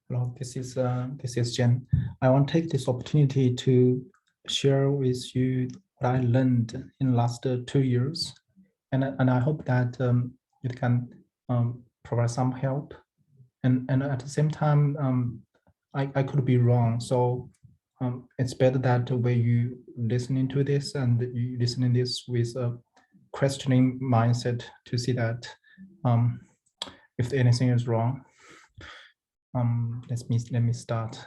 Hello, this is Jen. I want to take this opportunity to share with you what I learned in the last 2 years, and I hope that it can provide some help. And at the same time, I could be wrong. So it's better that when you listening to this and you listening this with a questioning mindset to see that if anything is wrong. Let me start.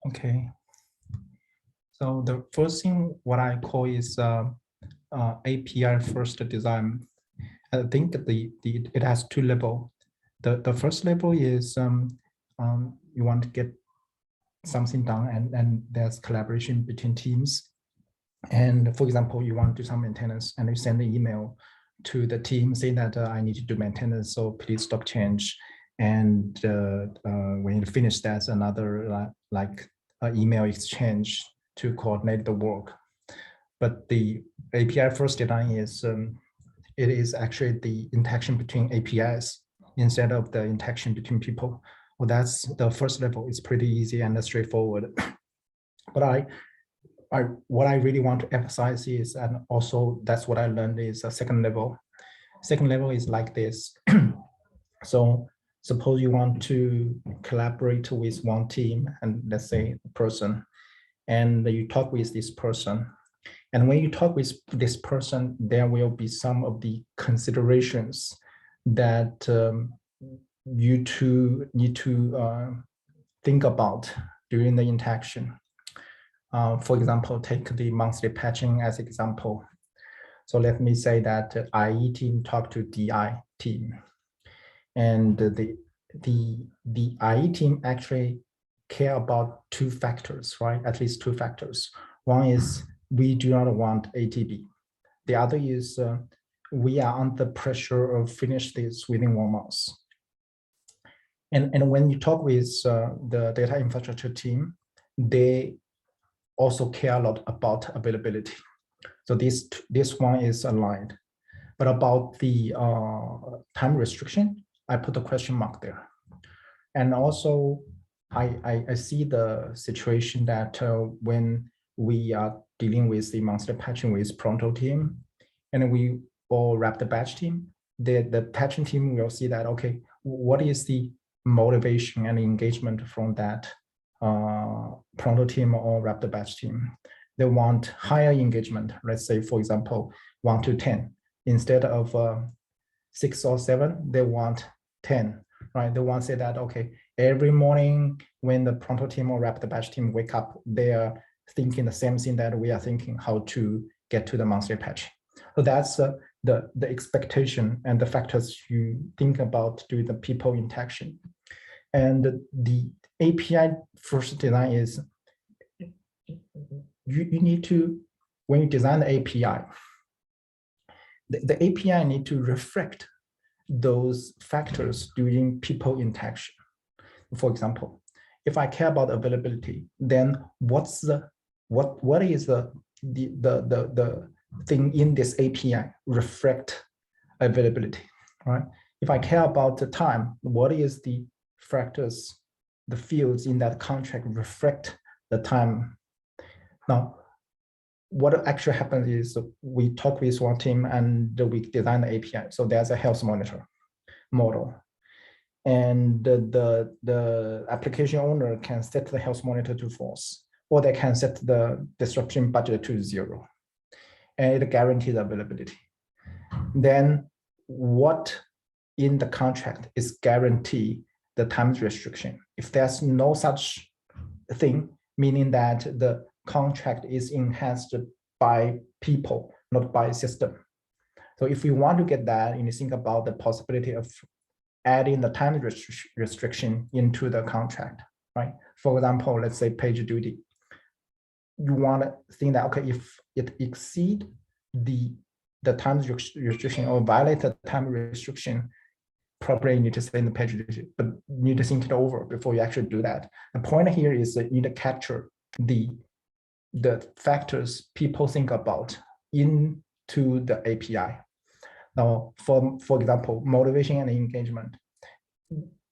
Okay. So the first thing what I call is API first design. I think it has two levels. The first level is you want to get something done and there's collaboration between teams. And for example, you want to do some maintenance and you send an email to the team saying that I need to do maintenance, so please stop change. And when you finish, that's another email exchange to coordinate the work. But the API first design is it is actually the interaction between APIs instead of the interaction between people. Well, that's the first level. It's pretty easy and straightforward. But what I really want to emphasize is, and also that's what I learned, is a second level. Second level is like this. So suppose you want to collaborate with one team and let's say a person, and you talk with this person. And when you talk with this person, there will be some of the considerations that you two need to think about during the interaction. For example, take the monthly patching as example. So let me say that IE team talk to DI team, and the IE team actually care about two factors, right? At least two factors. One is we do not want ATB. The other is we are under pressure of finish this within 1 month. And when you talk with the data infrastructure team, they also care a lot about availability. So this one is aligned. But about the time restriction, I put a question mark there. And also, I see the situation that when we are dealing with the monthly patching with Pronto team, and we all wrap the batch team, the patching team will see that, okay, what is the motivation and engagement from that Pronto team or wrap the batch team? They want higher engagement. Let's say, for example, 1 to 10. Instead of 6 or 7, they want 10, right? They want to say that, okay, every morning when the Pronto team or wrap the batch team wake up, they are thinking the same thing that we are thinking, how to get to the monthly patch. So that's the expectation and the factors you think about during the people interaction. And the API first design is you need to, when you design the API, the API need to reflect those factors during people interaction. For example, if I care about availability, then what is the thing in this API reflect availability, right? If I care about the time, what is the factors, the fields in that contract reflect the time? Now, what actually happens is we talk with one team and we design the API. So there's a health monitor model. And the application owner can set the health monitor to false, or they can set the disruption budget to 0. And it guarantees availability. Then what in the contract is guarantee the time restriction? If there's no such thing, meaning that the contract is enhanced by people, not by system. So if we want to get that, you need to think about the possibility of adding the time restriction into the contract, right? For example, let's say PagerDuty. You want to think that, okay, if it exceed the time restriction or violate the time restriction, probably you need to say in the PagerDuty, but you need to think it over before you actually do that. The point here is that you need to capture the factors people think about into the API. Now, for example, motivation and engagement.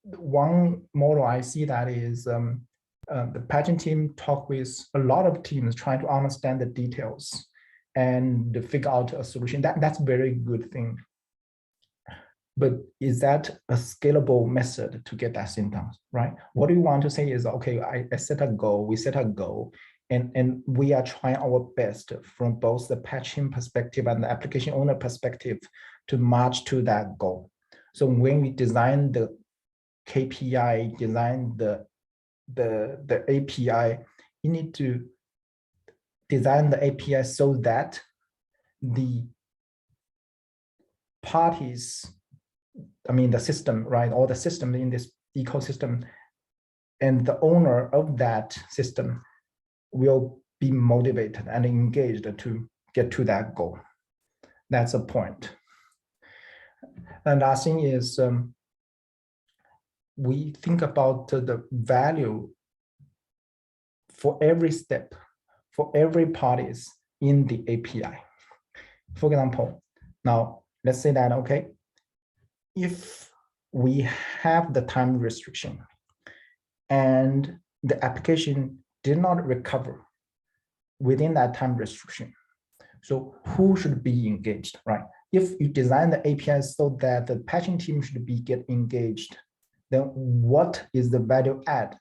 One model I see that is the pageant team talk with a lot of teams trying to understand the details and figure out a solution. That's a very good thing. But is that a scalable method to get that thing done, right? What we want to say is, okay, I set a goal, we set a goal, and we are trying our best from both the patching perspective and the application owner perspective to march to that goal. So when we design the KPI, design the API, you need to design the API so that the parties, I mean, the system, right? All the system in this ecosystem and the owner of that system will be motivated and engaged to get to that goal. That's a point. And last thing is we think about the value for every step, for every parties in the API. For example, now let's say that, okay, if we have the time restriction and the application did not recover within that time restriction, so who should be engaged, right? If you design the API so that the patching team should get engaged, then what is the value add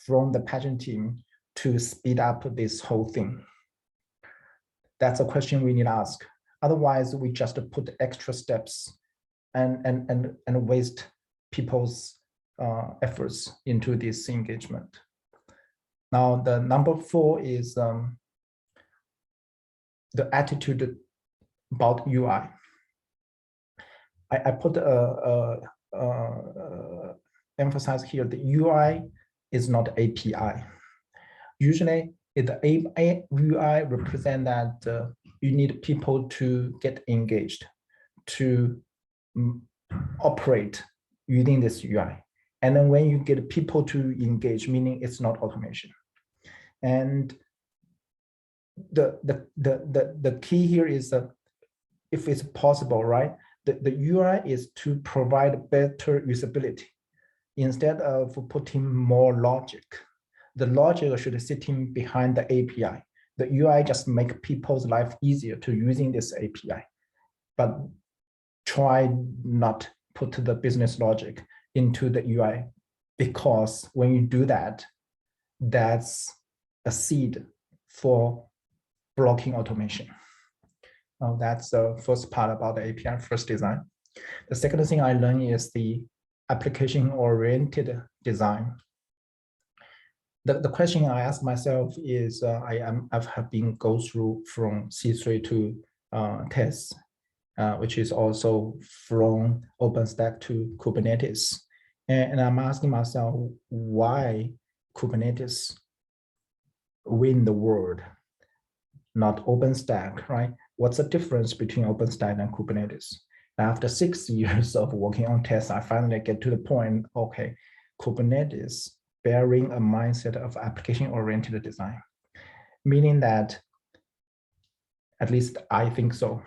from the patching team to speed up this whole thing? That's a question we need to ask. Otherwise, we just put extra steps and waste people's efforts into this engagement. Now, the number 4 is the attitude about UI. I put emphasize here the UI is not API. Usually, the UI represent that you need people to get engaged, to operate using this UI. And then when you get people to engage, meaning it's not automation. And the key here is that if it's possible, right? The UI is to provide better usability instead of putting more logic. The logic should sit in behind the API. The UI just make people's life easier to using this API, but try not put the business logic into the UI, because when you do that, that's a seed for blocking automation. That's the first part about the API first design. The second thing I learned is the application-oriented design. The question I ask myself is, I have been go through from C3 to tests, which is also from OpenStack to Kubernetes. And I'm asking myself, why Kubernetes win the world, not OpenStack, right? What's the difference between OpenStack and Kubernetes? After 6 years of working on tests, I finally get to the point, okay, Kubernetes bearing a mindset of application-oriented design, meaning that, at least I think so,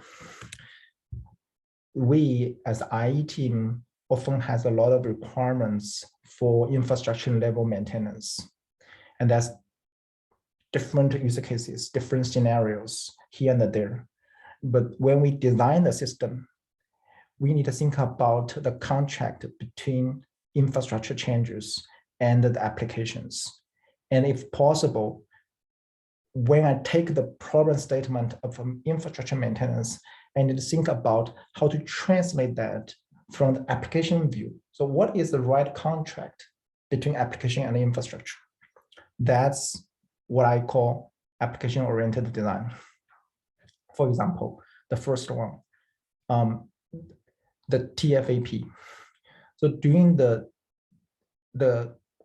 we as IE team often has a lot of requirements for infrastructure level maintenance. And that's different use cases, different scenarios here and there. But when we design the system, we need to think about the contract between infrastructure changes and the applications. And if possible, when I take the problem statement of infrastructure maintenance, I need to think about how to translate that from the application view. So what is the right contract between application and infrastructure? That's what I call application-oriented design. For example, the first one, the TFAP. So doing the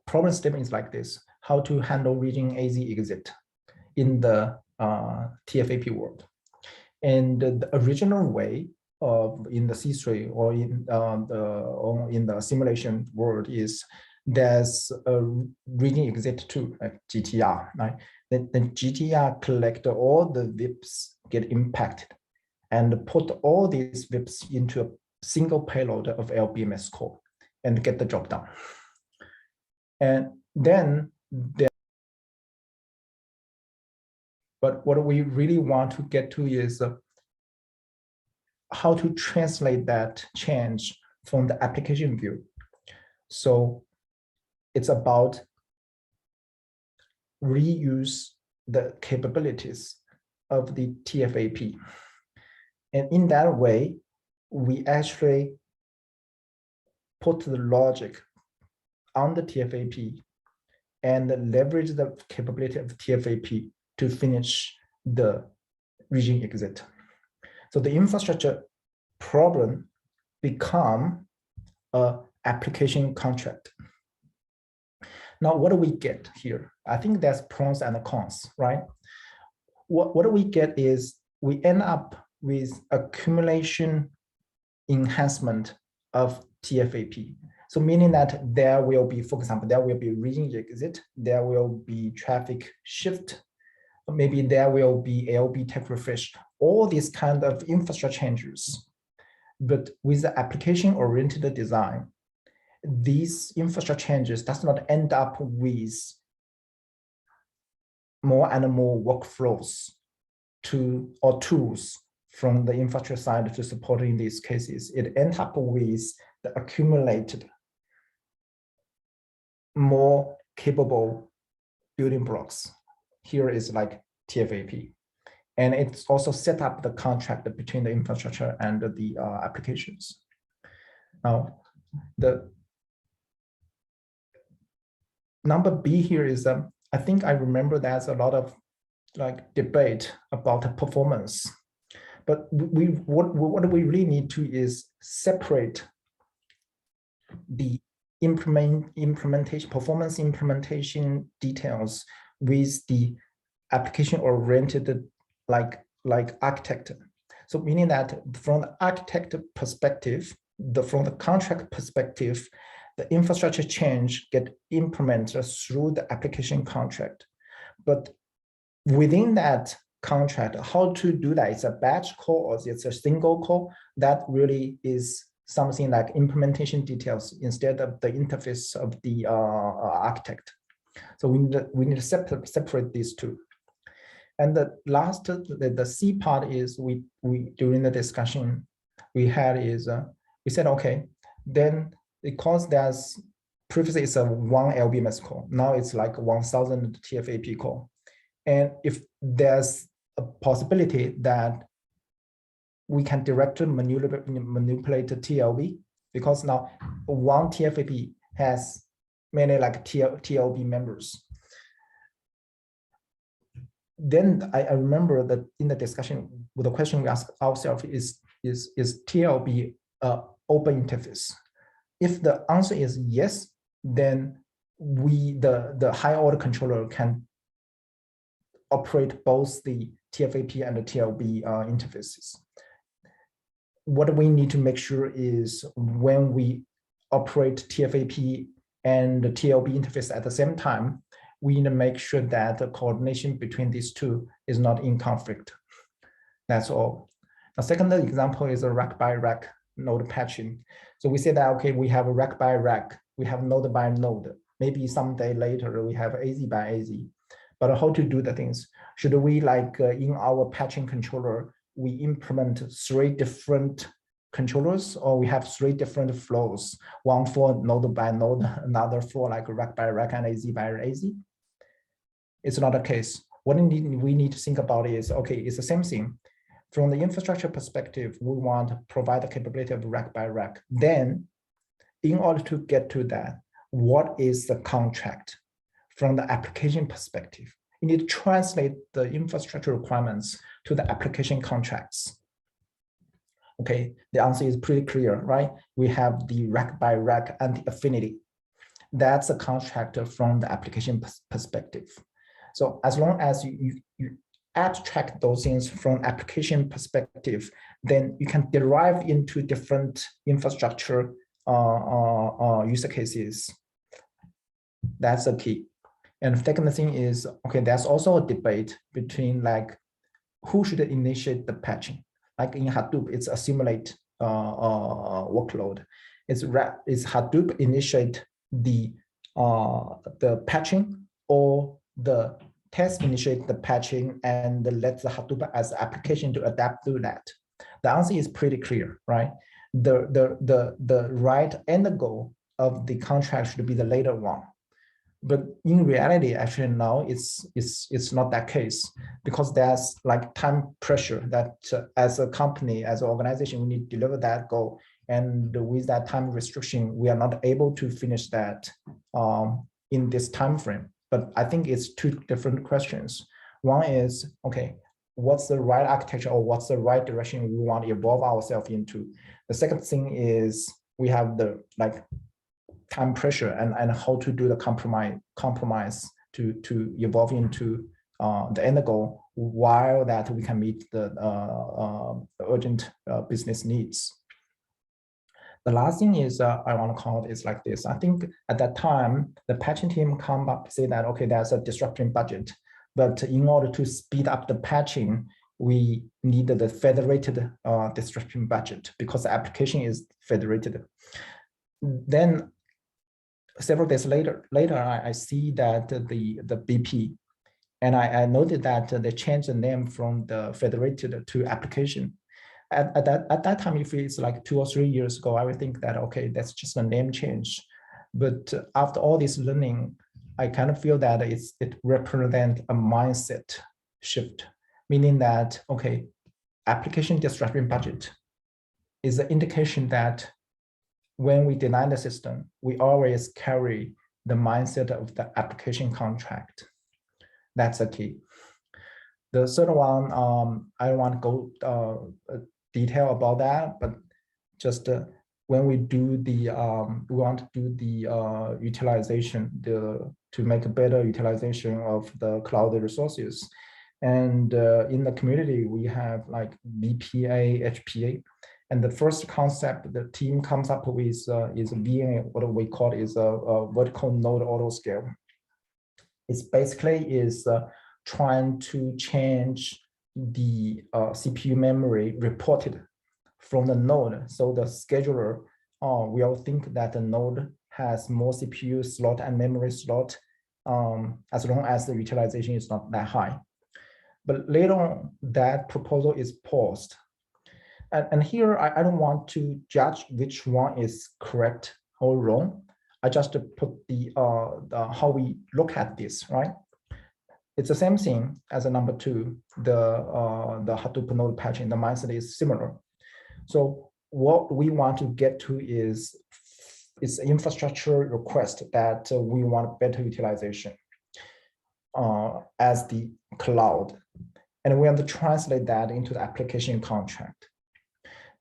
problem statement is like this: how to handle region AZ exit in the TFAP world. And the original way of in the C3 or in the simulation world is there's a region exit to like GTR, right? Then GTR collect all the VIPs get impacted, and put all these VIPs into a single payload of LBMS core and get the job done. And then but what we really want to get to is how to translate that change from the application view. So it's about reuse the capabilities of the TFAP. And in that way, we actually put the logic on the TFAP and leverage the capability of TFAP to finish the region exit. So the infrastructure problem become a application contract. Now, what do we get here? I think there's pros and cons, right? What do we get is we end up with accumulation enhancement of TFAP. So meaning that there will be, for example, there will be region exit, there will be traffic shift, maybe there will be ALB tech refresh, all these kind of infrastructure changes. But with the application-oriented design, these infrastructure changes does not end up with more and more workflows or tools from the infrastructure side to supporting these cases. It ends up with the accumulated, more capable building blocks. Here is like TFAP. And it's also set up the contract between the infrastructure and the applications. Now, the number B here is, I think I remember there's a lot of like debate about the performance, but what we really need to is separate the performance implementation details with the application-oriented like architect. So meaning that from the architect perspective, from the contract perspective, the infrastructure change get implemented through the application contract. But within that contract, how to do that? It's a batch call or it's a single call. That really is something like implementation details instead of the interface of the architect. So we need to separate these two. And the last, the C part is we during the discussion we had is we said, okay, then because there's previously it's a 1 LBMS call, now it's like 1,000 TFAP call. And if there's a possibility that we can directly manipulate the TLB, because now one TFAP has many like TLB members. Then I remember that in the discussion, the question we asked ourselves is TLB open interface? If the answer is yes, then the high order controller can operate both the TFAP and the TLB interfaces. What we need to make sure is when we operate TFAP and the TLB interface at the same time, we need to make sure that the coordination between these two is not in conflict. That's all. The second example is a rack by rack node patching. So we say that, okay, we have a rack by rack, we have node by node. Maybe someday later we have AZ by AZ. But how to do the things? Should we like in our patching controller, we implement 3 different controllers, or we have 3 different flows, one for node by node, another for like rack by rack and AZ by AZ? It's not the case. What we need to think about is, okay, it's the same thing. From the infrastructure perspective, we want to provide the capability of rack by rack. Then, in order to get to that, what is the contract? From the application perspective, you need to translate the infrastructure requirements to the application contracts. Okay, the answer is pretty clear, right? We have the rack by rack and the affinity. That's a contract from the application perspective. So as long as you abstract those things from application perspective, then you can derive into different infrastructure user cases. That's the key. And the second thing is, okay, there's also a debate between like who should initiate the patching. like in Hadoop, it's accumulate workload. It's Hadoop initiate the patching, or the test initiate the patching and let the Hadoop as application to adapt to that? The answer is pretty clear, right? The right end goal of the contract should be the later one. But in reality, actually now it's not that case, because there's like time pressure that as a company, as an organization, we need to deliver that goal. And with that time restriction, we are not able to finish that in this time frame. But I think it's two different questions. One is, okay, what's the right architecture, or what's the right direction we want to evolve ourselves into? The second thing is we have the like time pressure and how to do the compromise to evolve into the end goal, while that we can meet the urgent business needs. The last thing is I want to call it is like this. I think at that time, the patching team come up say that, okay, there's a disruption budget, but in order to speed up the patching, we needed the federated disruption budget, because the application is federated. Then several days later, I see that the BP, and I noted that they changed the name from the federated to application. At that time, if it's like 2 or 3 years ago, I would think that, okay, that's just a name change. But after all this learning, I kind of feel that it represents a mindset shift, meaning that, okay, application disruption budget is an indication that when we design the system, we always carry the mindset of the application contract. That's the key. The third one, I don't want to go detail about that, but just when we do the, we want to do the utilization, to make a better utilization of the cloud resources. And in the community, we have like VPA, HPA. And the first concept the team comes up with is VNA, what we call is a vertical node autoscale. It's basically trying to change the CPU memory reported from the node. So the scheduler will think that the node has more CPU slot and memory slot as long as the utilization is not that high. But later on, that proposal is paused. And here, I don't want to judge which one is correct or wrong. I just put the how we look at this, right? It's the same thing as a number 2, the Hadoop node patching. The mindset is similar. So what we want to get to is infrastructure request that we want better utilization as the cloud. And we want to translate that into the application contract.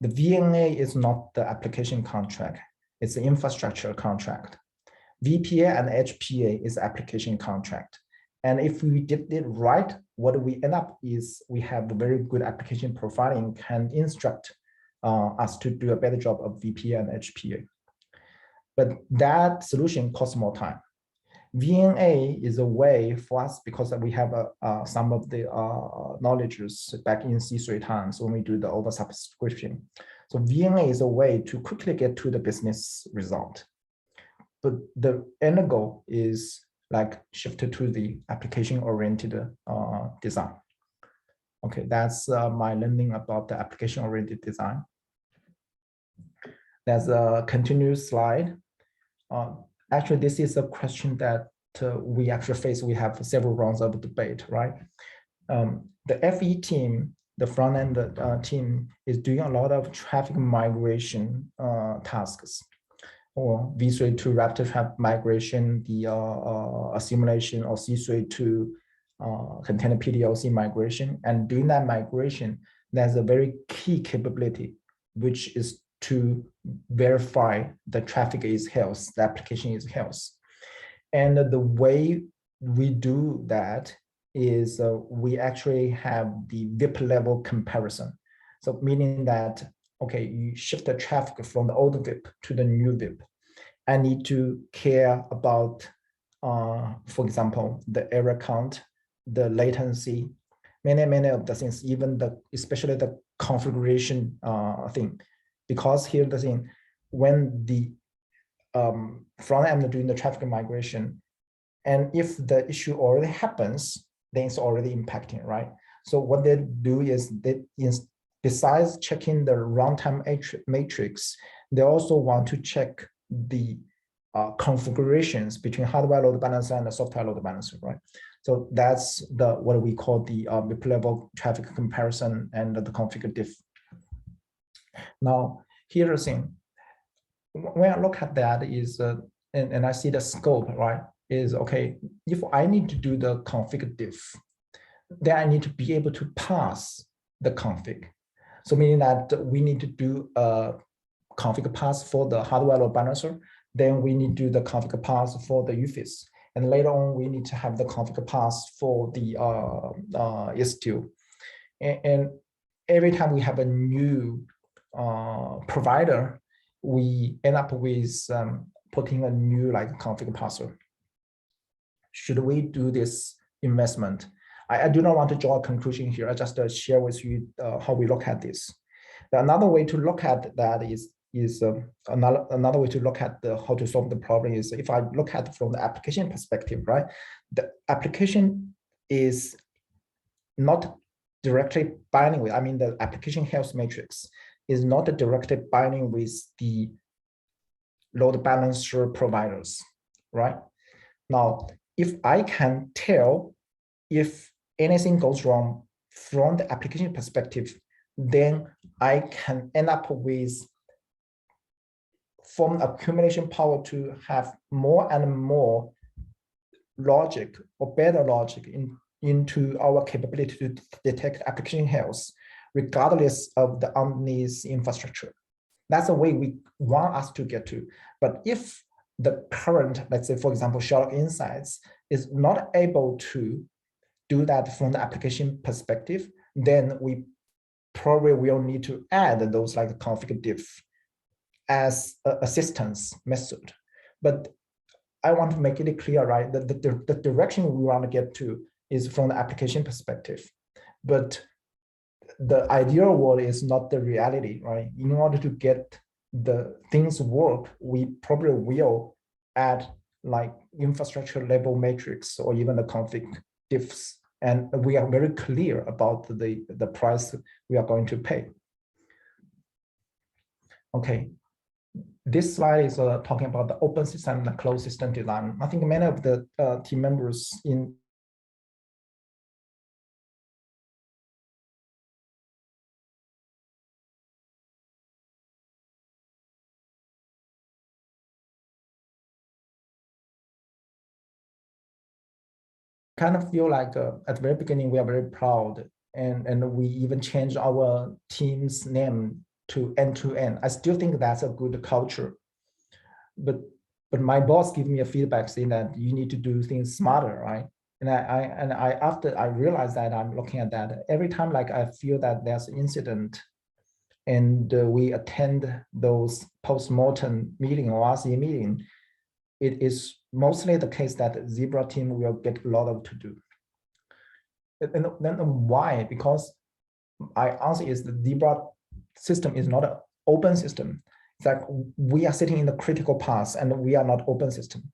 The VNA is not the application contract, it's the infrastructure contract. VPA and HPA is application contract. And if we did it right, what we end up is we have a very good application profiling can instruct us to do a better job of VPA and HPA. But that solution costs more time. VNA is a way for us, because we have some of the knowledges back in C3 times when we do the oversubscription. So VNA is a way to quickly get to the business result. But the end goal is like shifted to the application-oriented design. Okay, that's my learning about the application-oriented design. There's a continuous slide. Actually, this is a question that we actually face. We have several rounds of debate, right? The FE team, the front-end team, is doing a lot of traffic migration tasks, or V3 to Raptor traffic migration, the assimilation of C3 to container PDLC migration. And doing that migration, there's a very key capability, which is to verify the traffic is health, the application is health. And the way we do that is we actually have the VIP level comparison. So meaning that, okay, you shift the traffic from the old VIP to the new VIP. I need to care about, for example, the error count, the latency, many of the things, even especially the configuration thing, because here the thing, when the front end doing the traffic migration, and if the issue already happens, then it's already impacting, right? So what they do is besides checking the runtime matrix, they also want to check the configurations between hardware load balancer and the software load balancer, right? So that's what we call the BIP level traffic comparison and the configure diff. Now, here's the thing. When I look at that is, and I see the scope, right, is okay, if I need to do the config diff, then I need to be able to pass the config. So meaning that we need to do a config pass for the hardware load balancer, then we need to do the config pass for the UFIS. And later on, we need to have the config pass for the S2. And every time we have a new provider, we end up with putting a new like config passer. Should we do this investment? I do not want to draw a conclusion here. I just share with you how we look at this. Another way to look at that is another way to look at how to solve the problem is if I look at it from the application perspective, right? The application is not directly binding with, I mean, the application health matrix is not directly binding with the load balancer providers, right? Now, if I can tell if anything goes wrong from the application perspective, then I can end up with from accumulation power to have more and more logic or better logic into our capability to detect application health, regardless of the underneath infrastructure. That's the way we want us to get to. But if the current, let's say, for example, Sherlock Insights is not able to do that from the application perspective, then we probably will need to add those like config diff as an assistance method. But I want to make it clear, right, that the direction we want to get to is from the application perspective. But the ideal world is not the reality, right? In order to get the things work, we probably will add like infrastructure level matrix or even the config diffs. And we are very clear about the price we are going to pay. Okay. This slide is talking about the open system and the closed system design. I think many of the team members in kind of feel like at the very beginning, we are very proud and we even changed our team's name to end-to-end. I still think that's a good culture. But my boss gave me a feedback saying that you need to do things smarter, right? And I after I realized that I'm looking at that every time, like I feel that there's an incident and we attend those post-mortem meeting or RCA meeting, it is mostly the case that Zebra team will get a lot of to do. And then why? Because I answer is the Zebra system is not an open system. It's like we are sitting in the critical path and we are not open system.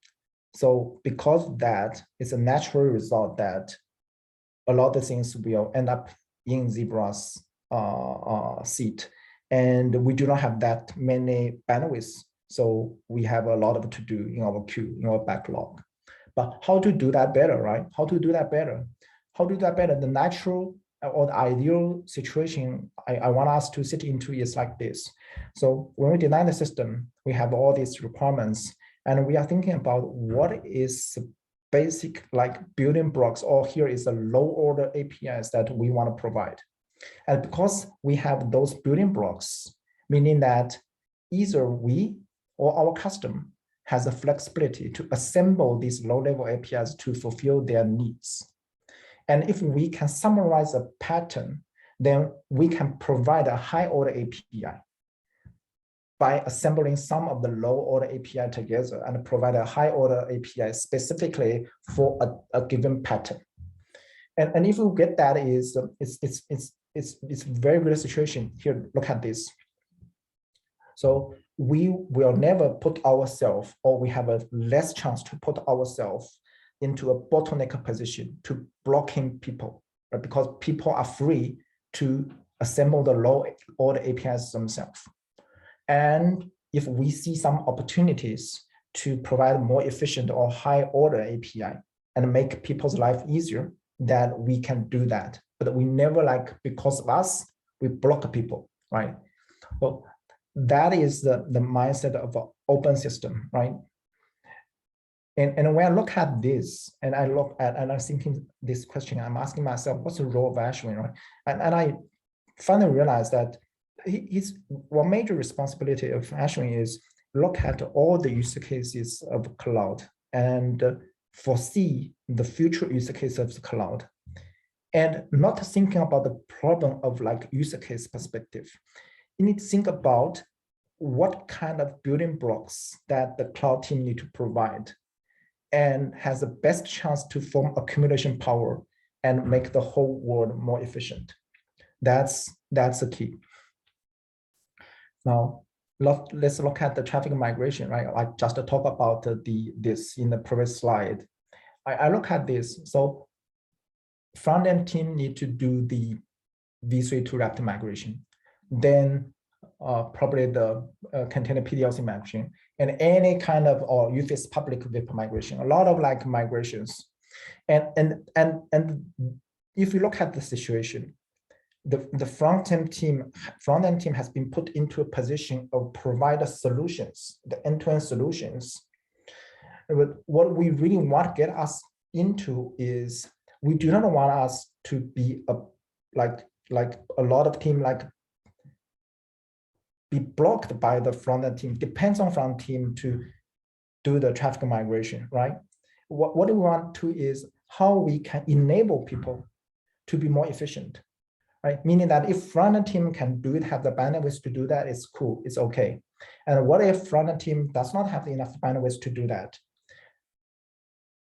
So because of that, it's a natural result that a lot of things will end up in Zebra's seat. And we do not have that many bandwidths. So we have a lot of to do in our queue, in our backlog. But how to do that better, right? How to do that better? How to do that better? The natural or the ideal situation I want us to sit into is like this. So when we design the system, we have all these requirements and we are thinking about what is basic like building blocks, or here is a low order APIs that we want to provide. And because we have those building blocks, meaning that either we or our customer has the flexibility to assemble these low-level APIs to fulfill their needs. And if we can summarize a pattern, then we can provide a high-order API by assembling some of the low-order API together and provide a high-order API specifically for a given pattern. And if you get that is it's very good situation here. Look at this. So we will never put ourselves, or we have a less chance to put ourselves into a bottleneck position to blocking people, right? Because people are free to assemble the low order APIs themselves. And if we see some opportunities to provide more efficient or high order API and make people's life easier, that we can do that. But we never like, because of us, we block people, right? Well, that is the mindset of an open system, right? And when I look at this, and I'm thinking this question, I'm asking myself, what's the role of Ashwin, right? And I finally realized that his one major responsibility of Ashwin is look at all the use cases of cloud and foresee the future use case of the cloud, and not thinking about the problem of like use case perspective. You need to think about what kind of building blocks that the cloud team need to provide and has the best chance to form accumulation power and make the whole world more efficient. That's the key. Now, let's look at the traffic migration, right? I just talked about this in the previous slide. I look at this. So front-end team need to do the V3 to Raptor migration. Then probably the container PDLC migration, and any kind of or UFIS public VIP migration, a lot of like migrations. And if you look at the situation, the front-end team has been put into a position of provide solutions, the end-to-end solutions. But what we really want to get us into is we do not want us to be like a lot of team like be blocked by the front-end team. Depends on front team to do the traffic migration, right? What we want to is how we can enable people to be more efficient, right? Meaning that if front-end team can do it, have the bandwidth to do that, it's cool, it's okay. And what if front-end team does not have enough bandwidth to do that?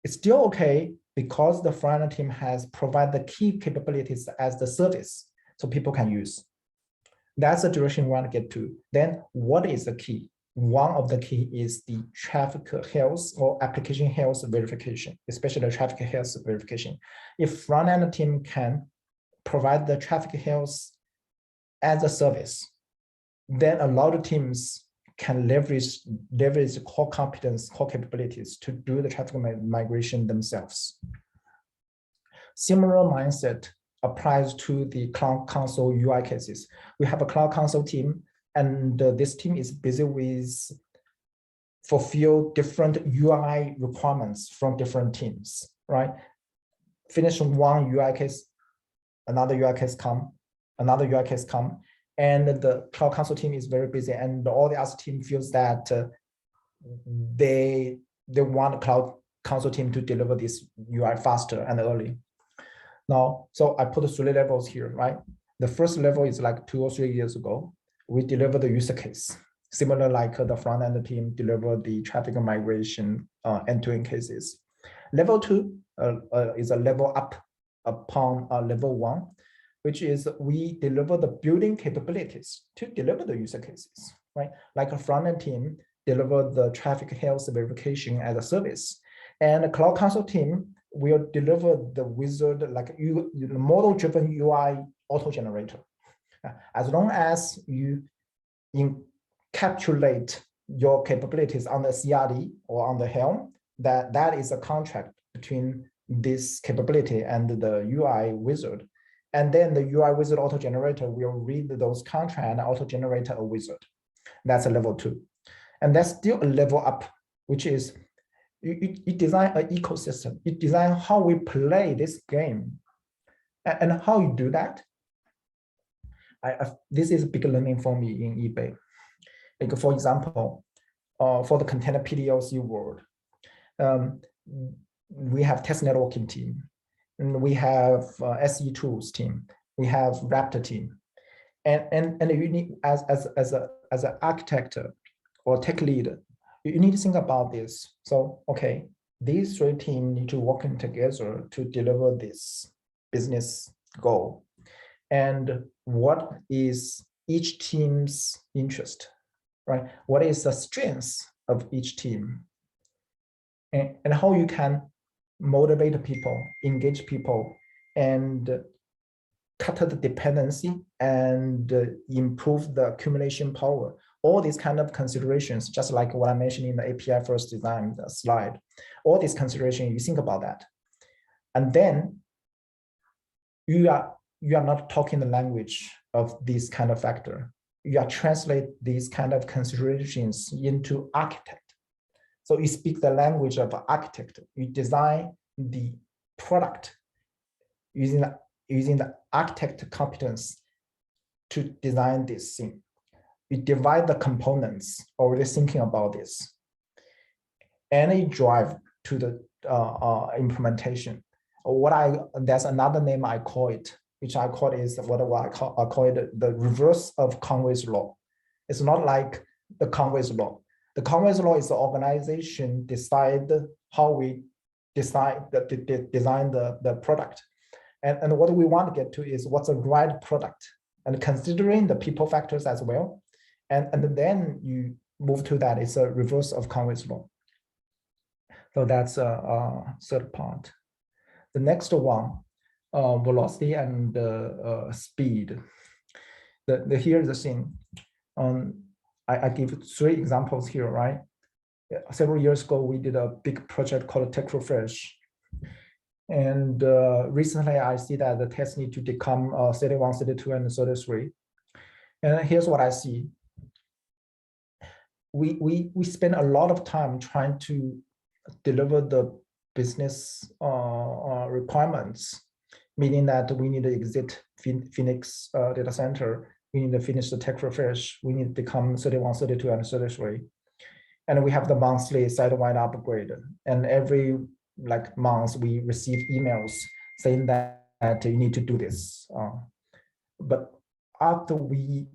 It's still okay because the front-end team has provided the key capabilities as the service so people can use. That's the direction we want to get to. Then what is the key? One of the key is the traffic health or application health verification, especially the traffic health verification. If front-end team can provide the traffic health as a service, then a lot of teams can leverage core competence, core capabilities to do the traffic migration themselves. Similar mindset applies to the Cloud Console UI cases. We have a Cloud Console team, and this team is busy with fulfill different UI requirements from different teams, right? Finish one UI case, another UI case come, another UI case come, and the Cloud Console team is very busy, and all the other team feels that they want the Cloud Console team to deliver this UI faster and early. Now, so I put 3 levels here, right? The first level is like 2 or 3 years ago. We deliver the use case, similar like the front-end team deliver the traffic migration end-to-end cases. Level 2 is a level up upon level 1, which is we deliver the building capabilities to deliver the use cases, right? Like a front-end team deliver the traffic health verification as a service, and the Cloud Console team will deliver the wizard like model-driven UI auto-generator. As long as you encapsulate your capabilities on the CRD or on the Helm, that is a contract between this capability and the UI wizard. And then the UI wizard auto-generator will read those contracts and auto-generate a wizard. That's a level 2. And that's still a level up, which is you design an ecosystem. You design how we play this game. And how you do that, this is a big learning for me in eBay. Like for example, for the container PDLC world, we have test networking team, and we have SE tools team, we have Raptor team, and you need as an architect or tech lead, you need to think about this. So okay, these 3 teams need to work together to deliver this. business goal, and what is each team's interest, right? What is the strength of each team, and how you can motivate people, engage people, and cut the dependency and improve the accumulation power. All these kind of considerations, just like what I mentioned in the API first design slide, all these considerations, you think about that. And then you are not talking the language of this kind of factor. You are translate these kind of considerations into architect. So you speak the language of architect. You design the product using the architect competence to design this thing. You divide the components, already thinking about this, and you drive to the implementation. There's another name I call it, which I call is what I call it the reverse of Conway's law. It's not like the Conway's law. The Conway's law is the organization decide how we design the product. And what we want to get to is what's the right product, and considering the people factors as well. And then you move to that. It's a reverse of Conway's law. So that's a third part. The next one, velocity and speed. Here's the thing. I give 3 examples here, right? Several years ago, we did a big project called TechRefresh. And recently, I see that the tests need to become 31, 32, and 33. And here's what I see. We spend a lot of time trying to deliver the business requirements, meaning that we need to exit Phoenix data center. We need to finish the TechRefresh. We need to become 31, 32, and 33. And we have the monthly site-wide upgrade. And every month, we receive emails saying that you need to do this. But after we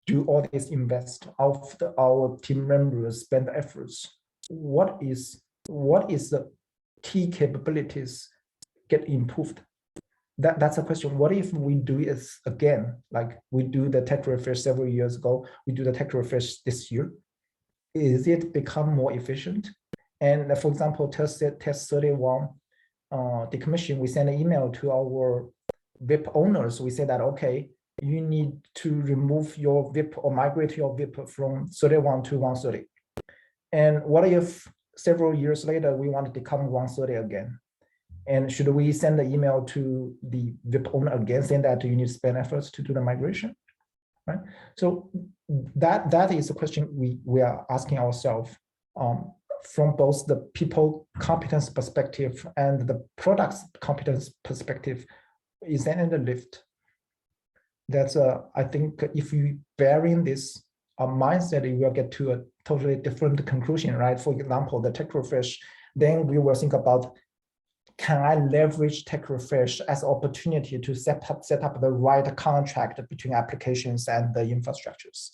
do all this invest, after our team members spend efforts, what is the key capabilities get improved? That's a question. What if we do it again? Like we do the TechRefresh several years ago, we do the TechRefresh this year. Is it become more efficient? And for example, test 31 decommission, we send an email to our VIP owners. We say that, okay, you need to remove your VIP or migrate your VIP from 31 to 130. And what if several years later, we want to become 130 again? And should we send the email to the VIP owner again saying that you need to spend efforts to do the migration, right? So that is a question we are asking ourselves from both the people competence perspective and the products competence perspective. Is there any lift? That's I think if you vary in this mindset, you will get to a totally different conclusion, right? For example, the TechRefresh, then we will think about, can I leverage TechRefresh as an opportunity to set up the right contract between applications and the infrastructures?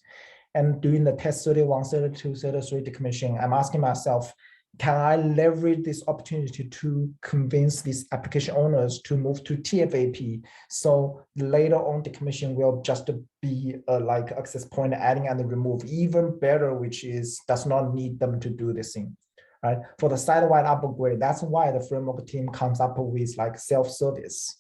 And doing the test 31, 32, 33 decommission, I'm asking myself, can I leverage this opportunity to convince these application owners to move to TFAP? So later on decommission will just be like access point adding and remove, even better, which is does not need them to do this thing. Right? For the site-wide upgrade, that's why the framework team comes up with like self-service.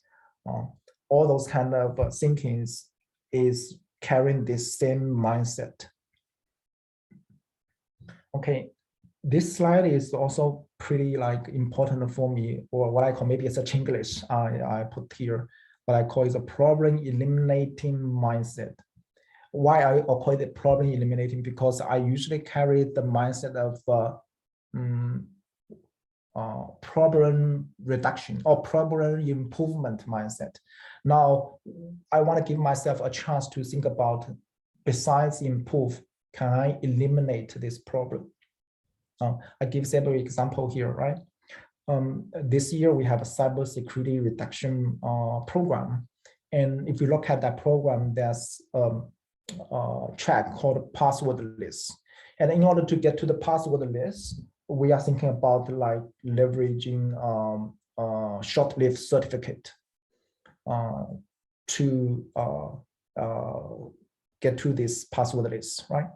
All those kind of thinkings is carrying this same mindset. Okay, this slide is also pretty like important for me, or what I call maybe it's a Chinglish I put here. What I call is a problem eliminating mindset. Why I call it problem eliminating? Because I usually carry the mindset of problem reduction or problem improvement mindset. Now, I want to give myself a chance to think about, besides improve, can I eliminate this problem? I give several example here, right? This year we have a cybersecurity reduction program. And if you look at that program, there's a track called password list. And in order to get to the password list, we are thinking about like leveraging short-lived certificate. to get to this password list, right?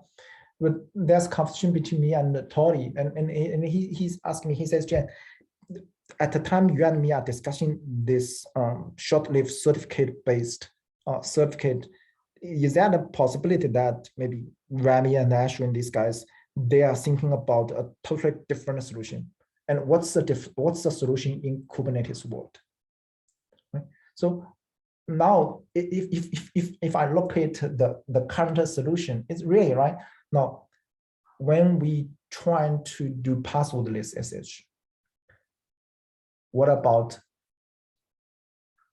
But there's confusion between me and Tori, and he's asking me, he says, Jen, at the time you and me are discussing this short-lived certificate-based certificate, is there a possibility that maybe Rami and Ashwin, these guys, they are thinking about a totally different solution? And what's the solution in Kubernetes world? Right? So now, if I look at the current solution, it's really right now when we try to do passwordless SSH. What about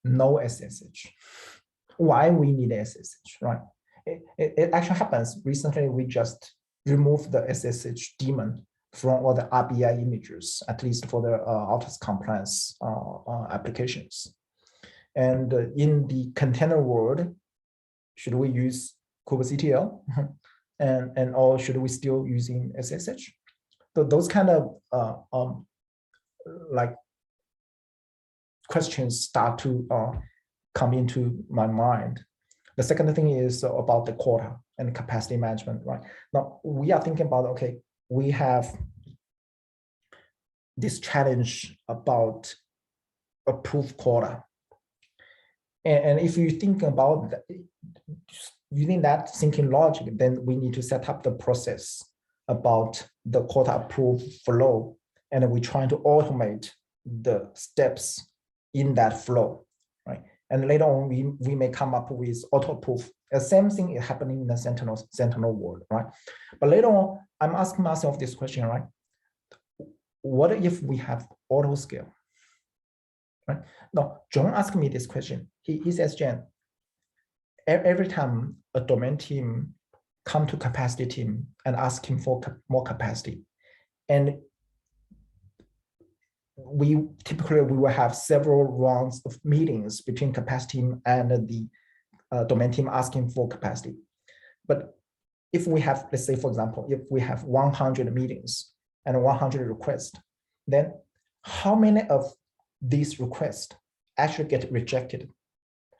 no SSH? Why we need SSH, right? It actually happens. Recently, we just removed the SSH daemon from all the RBI images, at least for the Altus compliance applications. And in the container world, should we use kubectl and or should we still using SSH? So those kind of like questions start to come into my mind. The second thing is about the quota and capacity management, right? Now we are thinking about, okay, we have this challenge about approved quota. And if you think about that, using that thinking logic, then we need to set up the process about the quota approved flow. And we're trying to automate the steps in that flow, right? And later on, we may come up with auto approve. The same thing is happening in the Sentinel world, right? But later on, I'm asking myself this question, right? What if we have auto scale? Right? Now, John asked me this question. He says, Jen, every time a domain team come to capacity team and ask him for more capacity, and we typically will have several rounds of meetings between capacity team and the domain team asking for capacity. But if we have, let's say, for example, if we have 100 meetings and 100 requests, then how many of these requests actually get rejected,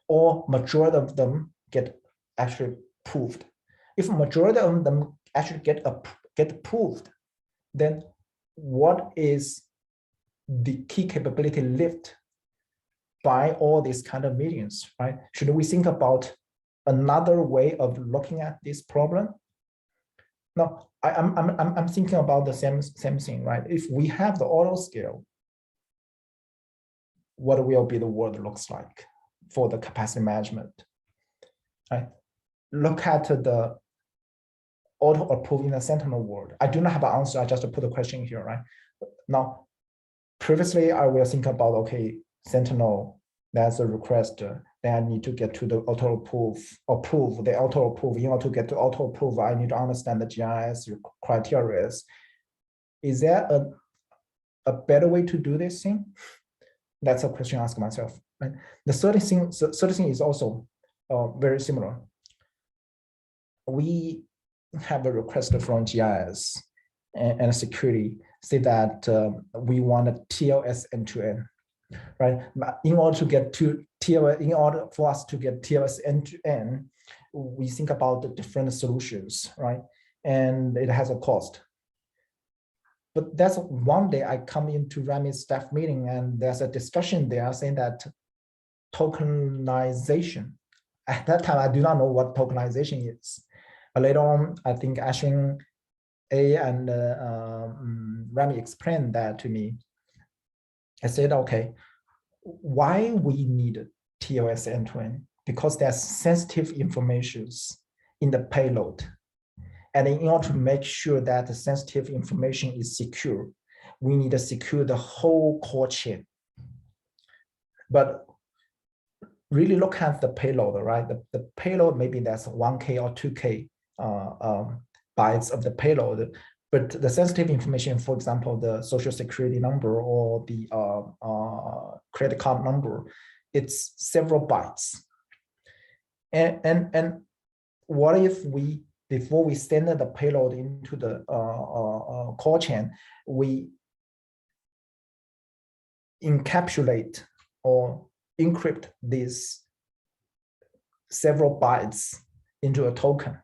or majority of them get actually approved? If majority of them actually get approved, then what is the key capability lift by all these kind of meetings, right? Should we think about another way of looking at this problem? No, I'm thinking about the same thing, right? If we have the auto scale, what will be the world looks like for the capacity management, right? Look at the auto approve in the Sentinel world. I do not have an answer. I just put a question here, right? Now, previously I will think about, okay, Sentinel, there's a request, then I need to get to the auto approve the auto approve. In order to get to auto approve, I need to understand the GIS criteria. Is there a better way to do this thing? That's a question I ask myself. Right? The third thing is also very similar. We have a request from GIS and security say that we want a TLS end-to-end, right? In order to get to TLS, in order for us to get TLS end-to-end, we think about the different solutions, right? And it has a cost. But that's one day I come into Rami's staff meeting and there's a discussion there saying that tokenization. At that time, I do not know what tokenization is. But later on, I think Ashwin A and Rami explained that to me. I said, okay, why we need TLS end-to-end? Because there's sensitive informations in the payload. And in order to make sure that the sensitive information is secure, we need to secure the whole core chain. But really look at the payload, right? The payload, maybe that's 1K or 2K bytes of the payload, but the sensitive information, for example, the social security number or the credit card number, it's several bytes. And what if we, before we send the payload into the core chain, we encapsulate or encrypt these several bytes into a token.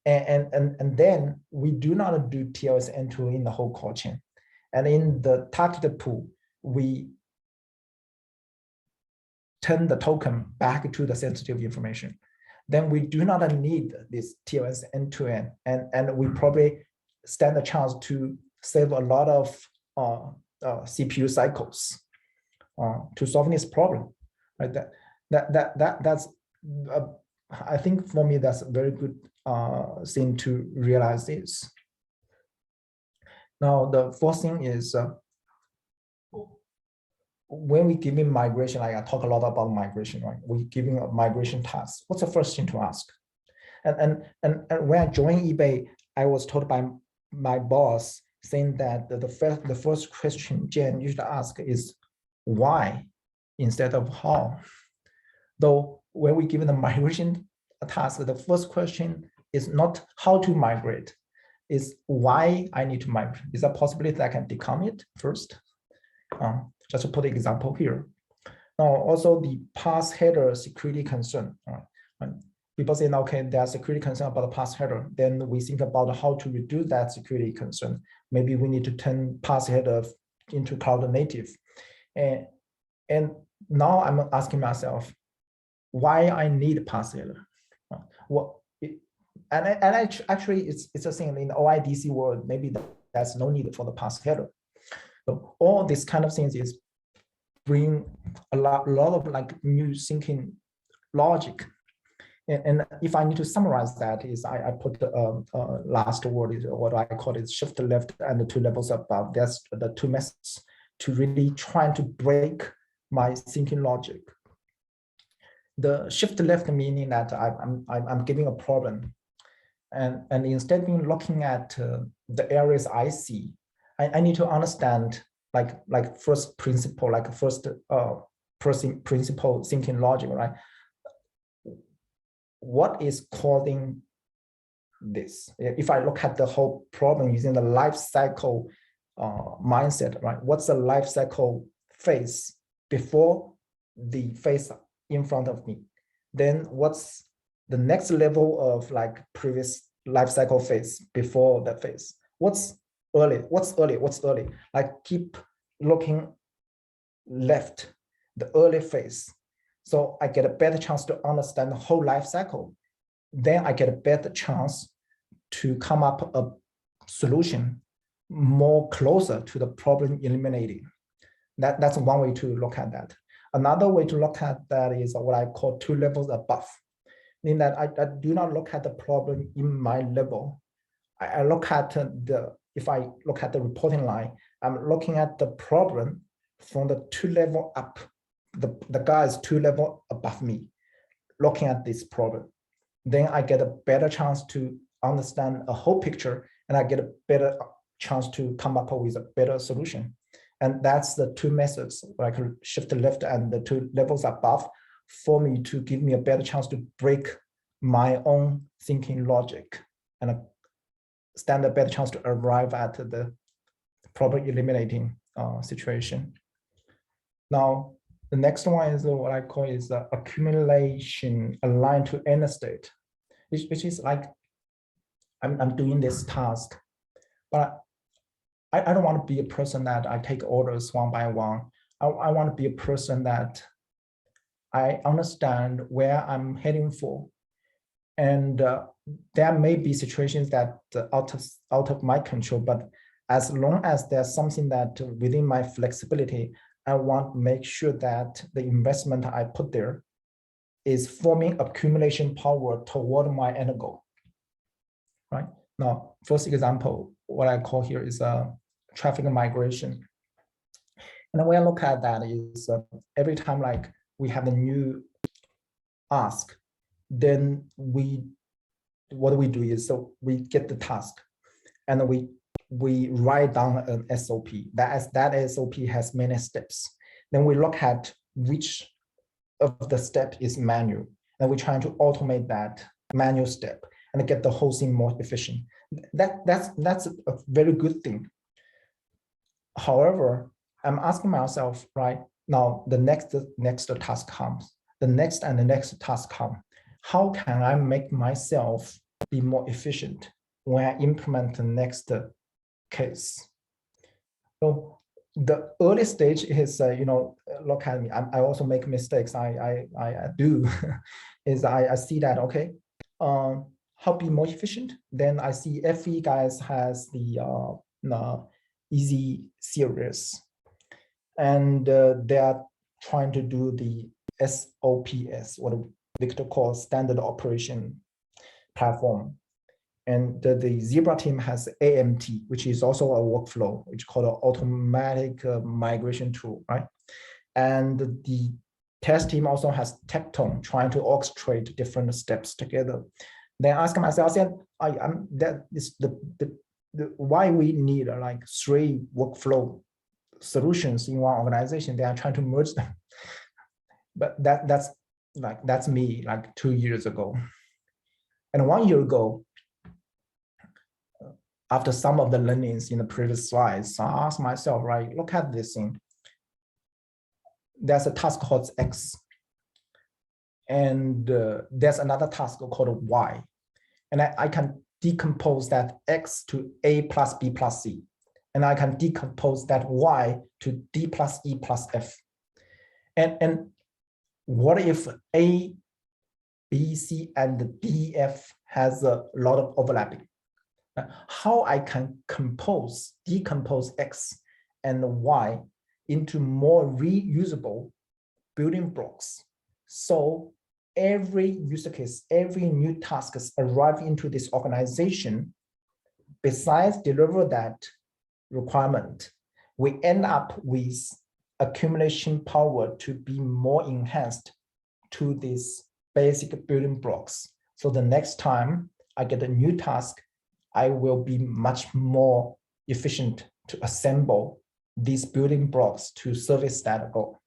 And then we do not do TLS end-to-end in the whole call chain. And in the targeted pool, we turn the token back to the sensitive information. Then we do not need this TLS end-to-end, and we probably stand a chance to save a lot of CPU cycles to solve this problem. Right? That's I think for me that's a very good thing to realize this. Now the fourth thing is when we giving migration, like I talk a lot about migration, right? We giving a migration task. What's the first thing to ask? And when I joined eBay, I was told by my boss saying that the first question Jen usually ask is why instead of how. Though when we given the migration task, the first question is not how to migrate, is why I need to migrate. Is there a possibility that I can decommit first? Just to put an example here. Now, also the pass header security concern. When people say, okay, there's security concern about the pass header, then we think about how to reduce that security concern. Maybe we need to turn pass header into cloud native. And now I'm asking myself, why I need pass header? Actually, it's a thing in the OIDC world, maybe there's no need for the pass header. So all these kind of things is bring a lot of like new thinking logic. And if I need to summarize that, is I put the last word is what I call it shift left and the two levels above. That's the two methods to really trying to break my thinking logic. The shift left meaning that I'm giving a problem, and instead of looking at the areas I see, I need to understand like first principle, like first principle thinking logic, right? What is causing this? If I look at the whole problem using the life cycle mindset, right? What's the life cycle phase before the phase in front of me? Then what's the next level of like previous life cycle phase before that phase? What's early? Like keep looking left, the early phase. So I get a better chance to understand the whole life cycle. Then I get a better chance to come up a solution more closer to the problem eliminating. That's one way to look at that. Another way to look at that is what I call two levels above, meaning that I do not look at the problem in my level. I look at if I look at the reporting line, I'm looking at the problem from the two level up. The guy is two level above me, looking at this problem. Then I get a better chance to understand a whole picture, and I get a better chance to come up with a better solution. And that's the two methods, like shift left and the two levels above, for me to give me a better chance to break my own thinking logic and stand a better chance to arrive at the problem eliminating situation. Now, the next one is what I call is the accumulation aligned to end state, which is like I'm doing this task, but I don't want to be a person that I take orders one by one. I want to be a person that I understand where I'm heading for. And there may be situations that out of my control, but as long as there's something that within my flexibility, I want to make sure that the investment I put there is forming accumulation power toward my end goal, right? Now, first example, what I call here is traffic migration. And the way I look at that is every time like we have a new ask, then what we do is, so we get the task and we write down an SOP. That SOP has many steps. Then we look at which of the step is manual, and we're trying to automate that manual step and get the whole thing more efficient. That's a very good thing. However, I'm asking myself, right, Now the next task comes, the next and the next task come. How can I make myself be more efficient when I implement the next case? So the early stage is, look at me. I also make mistakes. I do, is I see that, okay, how be more efficient. Then I see FE guys has the easy series, and they are trying to do the SOPS, what Victor calls standard operation platform. And the Zebra team has AMT, which is also a workflow, which is called an automatic migration tool, right? And the test team also has Tecton, trying to orchestrate different steps together. Then I ask myself, that is the why we need like 3 workflow solutions in one organization. They are trying to merge them, but that's me like 2 years ago. And 1 year ago, after some of the learnings in the previous slides, I asked myself, right, look at this thing. There's a task called X, and there's another task called Y. And I can decompose that X to A plus B plus C. And I can decompose that Y to D plus E plus F. And what if A, B, C, and D, F has a lot of overlapping? How I can decompose X and Y into more reusable building blocks. So every user case, every new task arrive into this organization, besides deliver that requirement, we end up with accumulation power to be more enhanced to these basic building blocks. So the next time I get a new task, I will be much more efficient to assemble these building blocks to service that goal.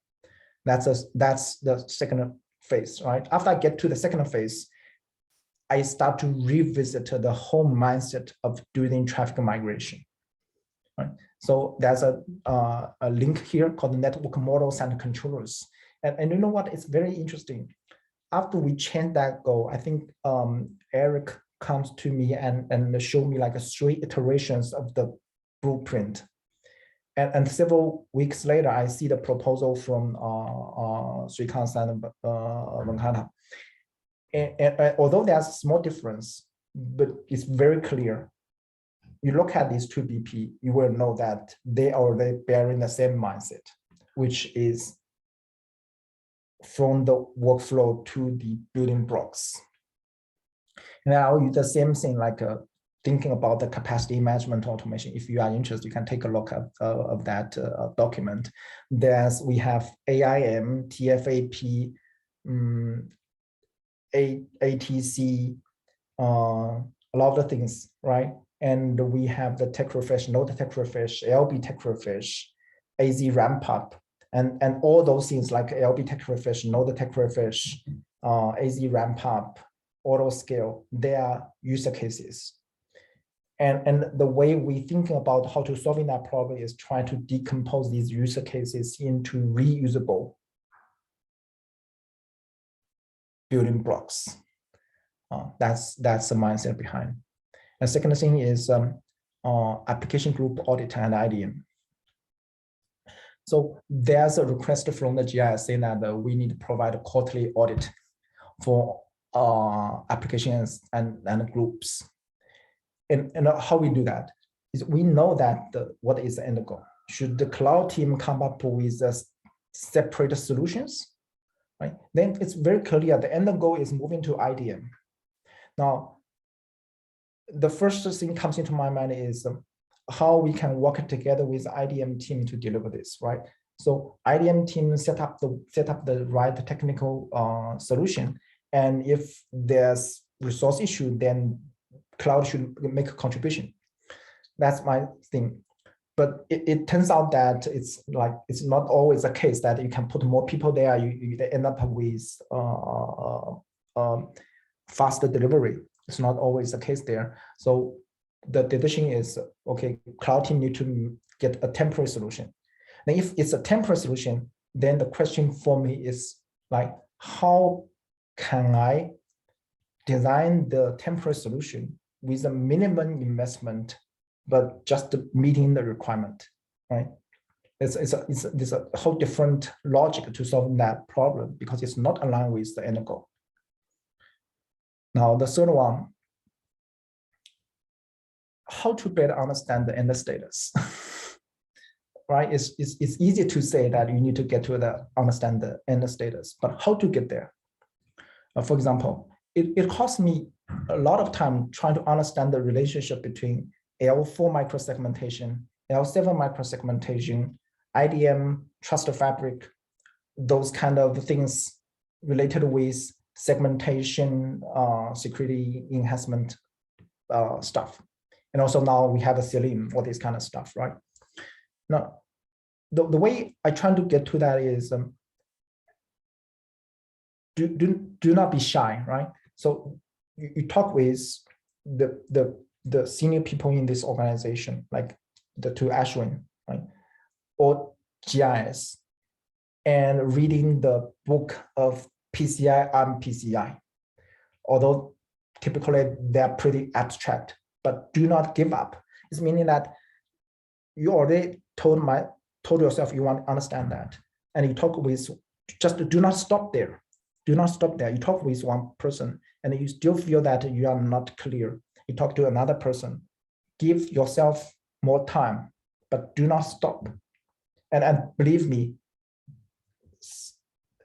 That's the second phase, right? After I get to the second phase, I start to revisit the whole mindset of doing traffic migration. Right? So there's a link here called network models and controllers. And you know what? It's very interesting. After we change that goal, I think Eric comes to me and show me like 3 iterations of the blueprint. And several weeks later, I see the proposal from Srikant and Venkata. And although there's a small difference, but it's very clear. You look at these 2 BP, you will know that they are already bearing the same mindset, which is from the workflow to the building blocks. And I'll use the same thing, like thinking about the capacity management automation. If you are interested, you can take a look at of that document. We have AIM, TFAP, ATC, a lot of things, right? And we have the tech refresh, node tech refresh, LB tech refresh, AZ ramp up, and all those things like LB tech refresh, node tech refresh, AZ ramp up, auto scale, they are user cases. And the way we thinking about how to solving that problem is trying to decompose these user cases into reusable building blocks. That's the mindset behind. And second thing is application group audit and IDM. So there's a request from the GIS saying that we need to provide a quarterly audit for applications and groups. And how we do that is we know that what is the end goal. Should the cloud team come up with separate solutions, right? Then it's very clear the end goal is moving to IDM. Now, the first thing comes into my mind is how we can work together with IDM team to deliver this, right? So IDM team set up the right technical solution, and if there's resource issue, then cloud should make a contribution. That's my thing. But it turns out that it's not always the case that you can put more people there. You end up with faster delivery. It's not always the case there. So the decision is, okay, cloud team need to get a temporary solution. Then if it's a temporary solution, then the question for me is like, how can I design the temporary solution with a minimum investment, but just meeting the requirement, right? It's a whole different logic to solve that problem because it's not aligned with the end goal. Now, the third one, how to better understand the end status, right? It's easy to say that you need to get to understand the end status, but how to get there? For example, it costs me a lot of time trying to understand the relationship between L4 microsegmentation, L7 microsegmentation, IDM, trust fabric, those kind of things related with segmentation, security enhancement stuff. And also now we have a Selim, all this kind of stuff, right? Now, the way I try to get to that is do not be shy, right? So you talk with the senior people in this organization, like the two Ashwin, right? Or GIS, and reading the book of PCI and PCI. Although typically they're pretty abstract, but do not give up. It's meaning that you already told yourself you want to understand that. And you talk with, just do not stop there. Do not stop there. You talk with one person and you still feel that you are not clear. You talk to another person. Give yourself more time, but do not stop. And believe me,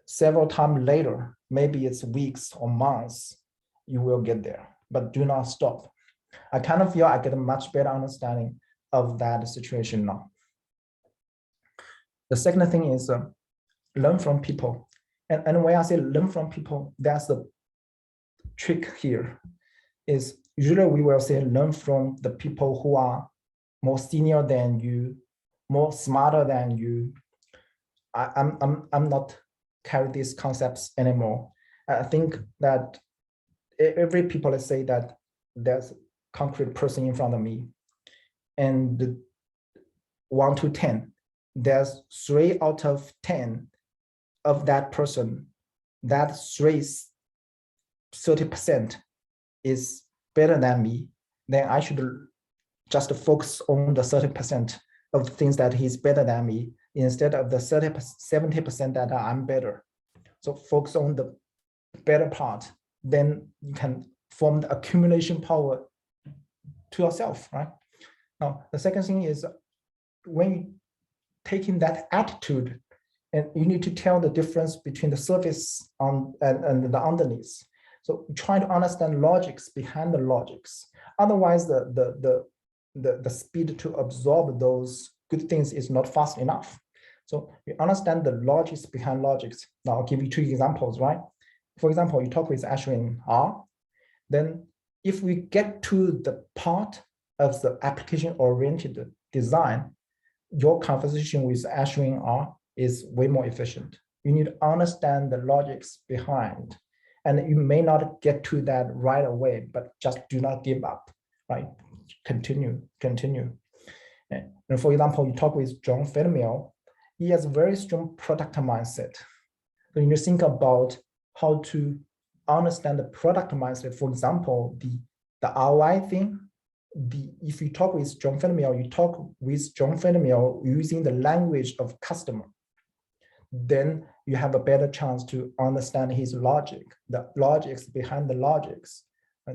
several times later, maybe it's weeks or months, you will get there, but do not stop. I kind of feel I get a much better understanding of that situation now. The second thing is learn from people. And when I say learn from people, that's the trick here, is usually we will say learn from the people who are more senior than you, more smarter than you. I'm not carry these concepts anymore. I think that every people say that there's a concrete person in front of me, and 1 to 10, there's 3 out of 10 of that person. That 30% is better than me. Then I should just focus on the 30% of things that he's better than me instead of the 70% that I'm better. So focus on the better part, then you can form the accumulation power to yourself, right? Now, the second thing is when you taking that attitude, and you need to tell the difference between the surface and the underneath. So try to understand logics behind the logics. Otherwise, the speed to absorb those good things is not fast enough. So you understand the logics behind logics. Now I'll give you 2 examples, right? For example, you talk with Ashwin R. Then if we get to the part of the application-oriented design, your conversation with Ashwin R is way more efficient. You need to understand the logics behind. And you may not get to that right away, but just do not give up, right? Continue. And for example, you talk with John Fenimel, he has a very strong product mindset. So you think about how to understand the product mindset. For example, the ROI thing, if you talk with John Fenimel, you talk with John Fenimel using the language of customer, then you have a better chance to understand his logic, the logics behind the logics.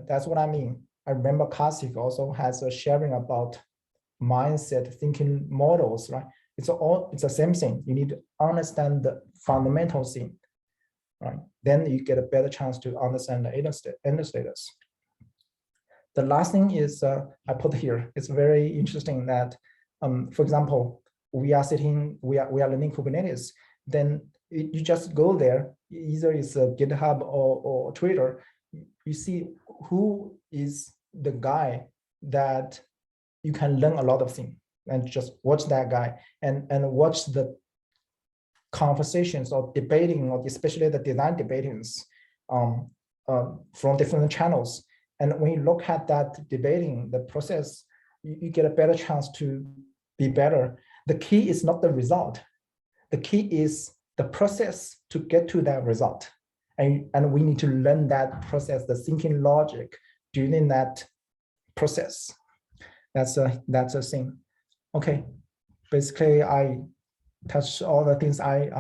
That's what I mean. I remember Kasik also has a sharing about mindset thinking models, right? It's the same thing. You need to understand the fundamental thing, right? Then you get a better chance to understand the end status. The last thing is I put here. It's very interesting that, for example, we are learning Kubernetes. Then you just go there. Either it's GitHub or Twitter. You see who is the guy that you can learn a lot of things, and just watch that guy and watch the conversations or debating, or especially the design debatings from different channels. And when you look at that debating, the process, you get a better chance to be better. The key is not the result. The key is the process to get to that result. And we need to learn that process, the thinking logic during that process. That's a thing. Okay, basically I touched all the things I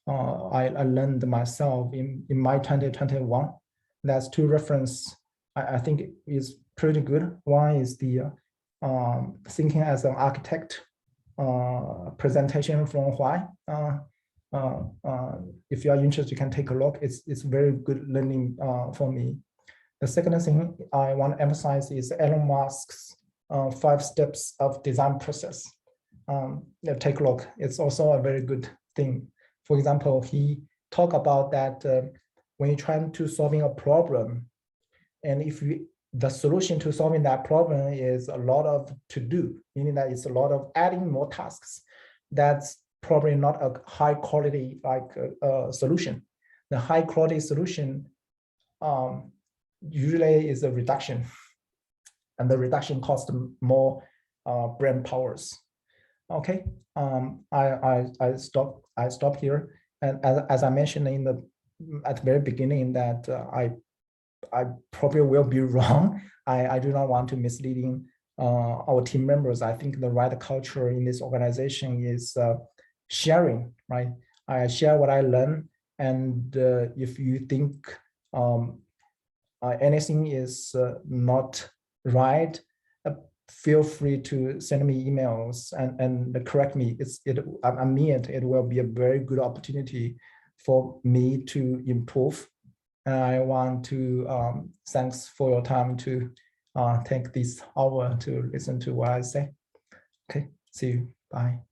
learned myself in my 2021. That's two reference I think is pretty good. One is the thinking as an architect presentation from Huai. If you are interested, you can take a look. It's very good learning for me. The second thing I want to emphasize is Elon Musk's 5 steps of design process. Take a look. It's also a very good thing. For example, he talked about that when you're trying to solving a problem, and if the solution to solving that problem is a lot of to do, meaning that it's a lot of adding more tasks, that's probably not a high quality solution. The high quality solution usually is a reduction, and the reduction costs more brain powers. Okay, I stop here, and as I mentioned at the very beginning that I probably will be wrong. I do not want to misleading our team members. I think the right culture in this organization is sharing, right? I share what I learn, and if you think anything is not right, feel free to send me emails and correct me. I mean it will be a very good opportunity for me to improve. And I want to thanks for your time to take this hour to listen to what I say. Okay, see you. Bye.